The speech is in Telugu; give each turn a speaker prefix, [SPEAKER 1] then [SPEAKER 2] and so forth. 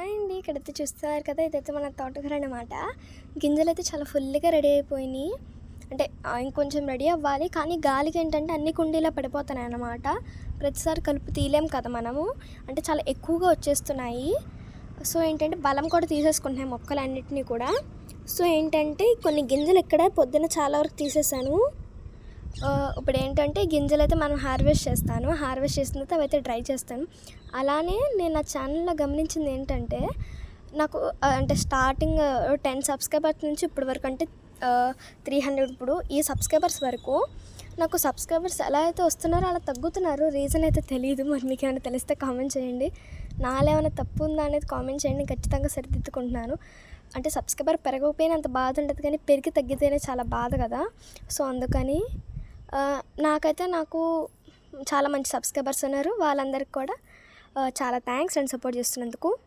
[SPEAKER 1] అండి ఇక్కడైతే చూస్తున్నారు కదా, ఇదైతే మన తోటకూర అనమాట. గింజలైతే చాలా ఫుల్గా రెడీ అయిపోయినాయి. అంటే ఇంకొంచెం రెడీ అవ్వాలి, కానీ గాలికి ఏంటంటే అన్ని కుండీలో పడిపోతున్నాయి అన్నమాట. ప్రతిసారి కలుపు తీయలేం కదా మనము, అంటే చాలా ఎక్కువగా వచ్చేస్తున్నాయి. సో ఏంటంటే బలం కూడా తీసేసుకుంటున్నాయి మొక్కలన్నిటినీ కూడా. సో ఏంటంటే కొన్ని గింజలు ఇక్కడ పొద్దున్న చాలా వరకు తీసేసాను. ఇప్పుడు ఏంటంటే గింజలైతే మనం హార్వెస్ట్ చేస్తాను. హార్వెస్ట్ చేసిన తర్వాత అవైతే డ్రై చేస్తాను. అలానే నేను నా ఛానల్లో గమనించింది ఏంటంటే, నాకు అంటే స్టార్టింగ్ 10 సబ్స్క్రైబర్స్ నుంచి ఇప్పటి వరకు, అంటే 300 ఇప్పుడు ఈ సబ్స్క్రైబర్స్ వరకు నాకు సబ్స్క్రైబర్స్ ఎలా అయితే వస్తున్నారో అలా తగ్గుతున్నారు. రీజన్ అయితే తెలియదు. మరి మీకు ఏమైనా తెలిస్తే కామెంట్ చేయండి. నాలో ఏమైనా తప్పు ఉందా అనేది కామెంట్ చేయండి. ఖచ్చితంగా సరిదిద్దుకుంటున్నాను. అంటే సబ్స్క్రైబర్ పెరగకపోయినా అంత బాధ ఉండదు, కానీ పెరిగి తగ్గితేనే చాలా బాధ కదా. సో అందుకని నాకు చాలా మంచి సబ్స్క్రైబర్స్ ఉన్నారు. వాళ్ళందరికీ కూడా చాలా థ్యాంక్స్ అండ్ సపోర్ట్ చేస్తున్నందుకు.